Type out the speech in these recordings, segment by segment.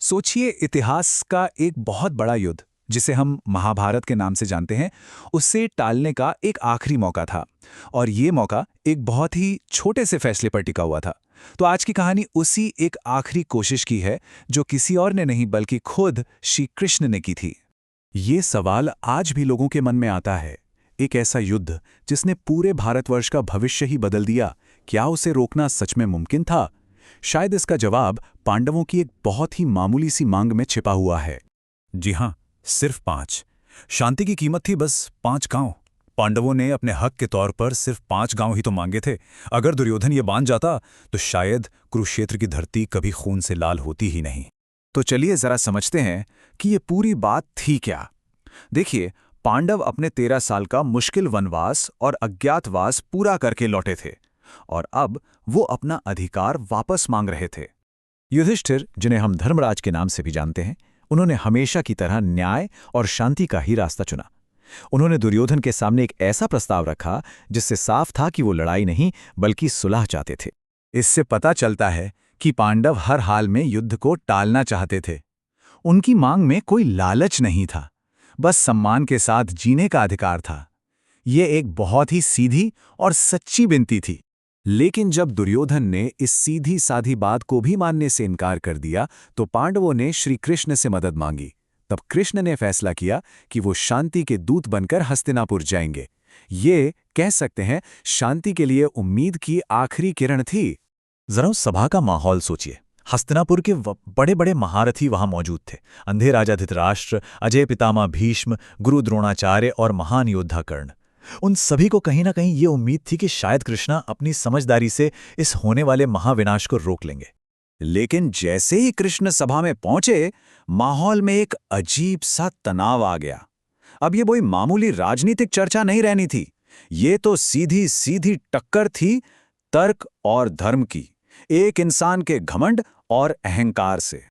सोचिए, इतिहास का एक बहुत बड़ा युद्ध जिसे हम महाभारत के नाम से जानते हैं, उससे टालने का एक आखिरी मौका था। और ये मौका एक बहुत ही छोटे से फैसले पर टिका हुआ था। तो आज की कहानी उसी एक आखिरी कोशिश की है, जो किसी और ने नहीं बल्कि खुद श्री कृष्ण ने की थी। ये सवाल आज भी लोगों के मन में आता है। एक ऐसा युद्ध जिसने पूरे भारतवर्ष का भविष्य ही बदल दिया, क्या उसे रोकना सच में मुमकिन था? शायद इसका जवाब पांडवों की एक बहुत ही मामूली सी मांग में छिपा हुआ है। जी हां, सिर्फ 5। शांति की कीमत थी बस 5 गांव। पांडवों ने अपने हक के तौर पर सिर्फ 5 गांव ही तो मांगे थे। अगर दुर्योधन ये मान जाता तो शायद कुरुक्षेत्र की धरती कभी खून से लाल होती ही नहीं। तो चलिए जरा समझते हैं कि ये पूरी बात थी क्या। देखिए, पांडव अपने 13 साल का मुश्किल वनवास और अज्ञातवास पूरा करके लौटे थे, और अब वो अपना अधिकार वापस मांग रहे थे। युधिष्ठिर, जिन्हें हम धर्मराज के नाम से भी जानते हैं, उन्होंने हमेशा की तरह न्याय और शांति का ही रास्ता चुना। उन्होंने दुर्योधन के सामने एक ऐसा प्रस्ताव रखा जिससे साफ था कि वो लड़ाई नहीं बल्कि सुलह चाहते थे। इससे पता चलता है कि पांडव हर हाल में युद्ध को टालना चाहते थे। उनकी मांग में कोई लालच नहीं था, बस सम्मान के साथ जीने का अधिकार था। ये एक बहुत ही सीधी और सच्ची विनती थी। लेकिन जब दुर्योधन ने इस सीधी साधी बात को भी मानने से इनकार कर दिया, तो पांडवों ने श्री कृष्ण से मदद मांगी। तब कृष्ण ने फैसला किया कि वो शांति के दूत बनकर हस्तिनापुर जाएंगे। ये कह सकते हैं शांति के लिए उम्मीद की आखिरी किरण थी। जरा उस सभा का माहौल सोचिए। हस्तिनापुर के बड़े बड़े महारथी वहां मौजूद थे। अंधे राजा धृतराष्ट्र, अजय पितामह भीष्म, गुरु द्रोणाचार्य और महान योद्धा कर्ण। उन सभी को कहीं ना कहीं ये उम्मीद थी कि शायद कृष्णा अपनी समझदारी से इस होने वाले महाविनाश को रोक लेंगे। लेकिन जैसे ही कृष्ण सभा में पहुंचे, माहौल में एक अजीब सा तनाव आ गया। अब ये कोई मामूली राजनीतिक चर्चा नहीं रहनी थी। ये तो सीधी सीधी टक्कर थी तर्क और धर्म की, एक इंसान के घमंड और अहंकार से।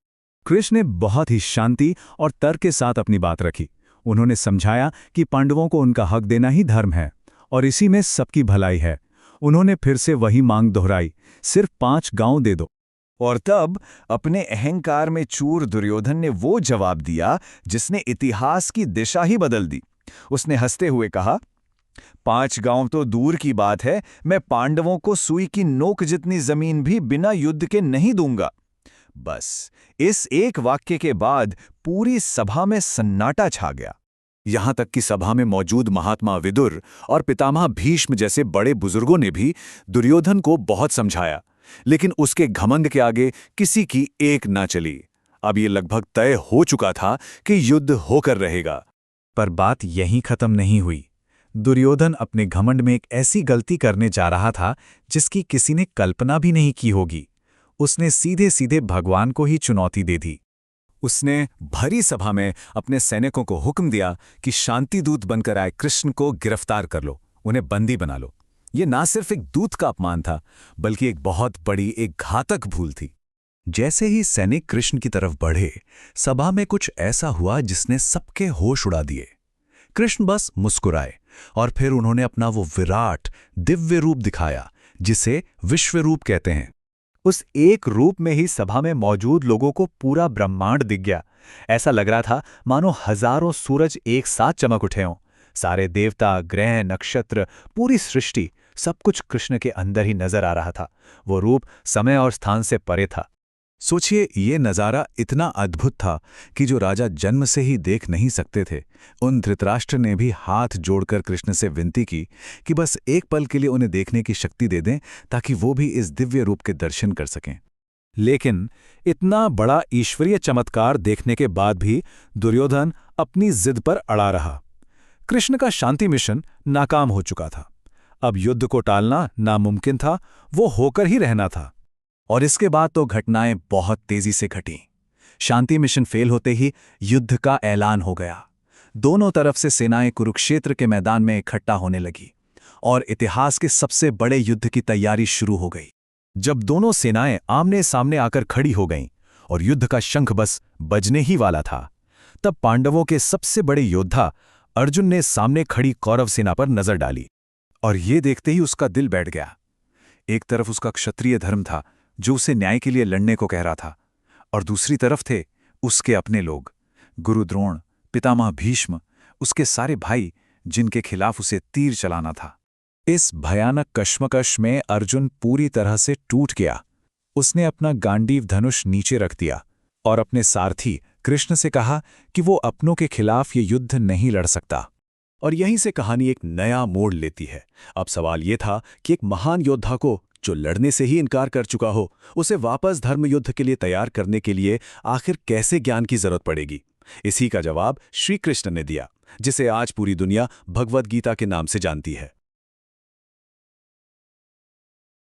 कृष्ण ने बहुत ही शांति और तर्क के साथ अपनी बात रखी। उन्होंने समझाया कि पांडवों को उनका हक देना ही धर्म है और इसी में सबकी भलाई है। उन्होंने फिर से वही मांग दोहराई, सिर्फ 5 गांव दे दो। और तब अपने अहंकार में चूर दुर्योधन ने वो जवाब दिया जिसने इतिहास की दिशा ही बदल दी। उसने हंसते हुए कहा, 5 गांव तो दूर की बात है, मैं पांडवों को सुई की नोक जितनी जमीन भी बिना युद्ध के नहीं दूंगा। बस इस एक वाक्य के बाद पूरी सभा में सन्नाटा छा गया। यहां तक कि सभा में मौजूद महात्मा विदुर और पितामह भीष्म जैसे बड़े बुजुर्गों ने भी दुर्योधन को बहुत समझाया, लेकिन उसके घमंड के आगे किसी की एक ना चली। अब ये लगभग तय हो चुका था कि युद्ध होकर रहेगा। पर बात यहीं खत्म नहीं हुई। दुर्योधन अपने घमंड में एक ऐसी गलती करने जा रहा था जिसकी किसी ने कल्पना भी नहीं की होगी। उसने सीधे सीधे भगवान को ही चुनौती दे दी। उसने भरी सभा में अपने सैनिकों को हुक्म दिया कि शांति दूत बनकर आए कृष्ण को गिरफ्तार कर लो, उन्हें बंदी बना लो। ये ना सिर्फ एक दूत का अपमान था, बल्कि एक बहुत बड़ी, एक घातक भूल थी। जैसे ही सैनिक कृष्ण की तरफ बढ़े, सभा में कुछ ऐसा हुआ जिसने सबके होश उड़ा दिए। कृष्ण बस मुस्कुराए और फिर उन्होंने अपना वो विराट दिव्य रूप दिखाया जिसे विश्वरूप कहते हैं। उस एक रूप में ही सभा में मौजूद लोगों को पूरा ब्रह्मांड दिख गया। ऐसा लग रहा था मानो हजारों सूरज एक साथ चमक उठे हों। सारे देवता, ग्रह, नक्षत्र, पूरी सृष्टि, सब कुछ कृष्ण के अंदर ही नजर आ रहा था। वो रूप समय और स्थान से परे था। सोचिए, ये नज़ारा इतना अद्भुत था कि जो राजा जन्म से ही देख नहीं सकते थे, उन धृतराष्ट्र ने भी हाथ जोड़कर कृष्ण से विनती की कि बस एक पल के लिए उन्हें देखने की शक्ति दे दें, ताकि वो भी इस दिव्य रूप के दर्शन कर सकें। लेकिन इतना बड़ा ईश्वरीय चमत्कार देखने के बाद भी दुर्योधन अपनी जिद पर अड़ा रहा। कृष्ण का शांति मिशन नाकाम हो चुका था। अब युद्ध को टालना नामुमकिन था, वो होकर ही रहना था। और इसके बाद तो घटनाएं बहुत तेजी से घटीं। शांति मिशन फेल होते ही युद्ध का ऐलान हो गया। दोनों तरफ से सेनाएं कुरुक्षेत्र के मैदान में इकट्ठा होने लगी और इतिहास के सबसे बड़े युद्ध की तैयारी शुरू हो गई। जब दोनों सेनाएं आमने सामने आकर खड़ी हो गईं और युद्ध का शंख बस बजने ही वाला था, तब पांडवों के सबसे बड़े योद्धा अर्जुन ने सामने खड़ी कौरव सेना पर नजर डाली। और ये देखते ही उसका दिल बैठ गया। एक तरफ उसका क्षत्रिय धर्म था जो उसे न्याय के लिए लड़ने को कह रहा था, और दूसरी तरफ थे उसके अपने लोग, गुरु द्रोण, पितामह भीष्म, उसके सारे भाई, जिनके खिलाफ उसे तीर चलाना था। इस भयानक कश्मकश में अर्जुन पूरी तरह से टूट गया। उसने अपना गांडीव धनुष नीचे रख दिया और अपने सारथी कृष्ण से कहा कि वो अपनों के खिलाफ ये युद्ध नहीं लड़ सकता। और यहीं से कहानी एक नया मोड़ लेती है। अब सवाल ये था कि एक महान योद्धा को, जो लड़ने से ही इनकार कर चुका हो, उसे वापस धर्म युद्ध के लिए तैयार करने के लिए आखिर कैसे ज्ञान की जरूरत पड़ेगी। इसी का जवाब श्री कृष्ण ने दिया, जिसे आज पूरी दुनिया भगवद गीता के नाम से जानती है।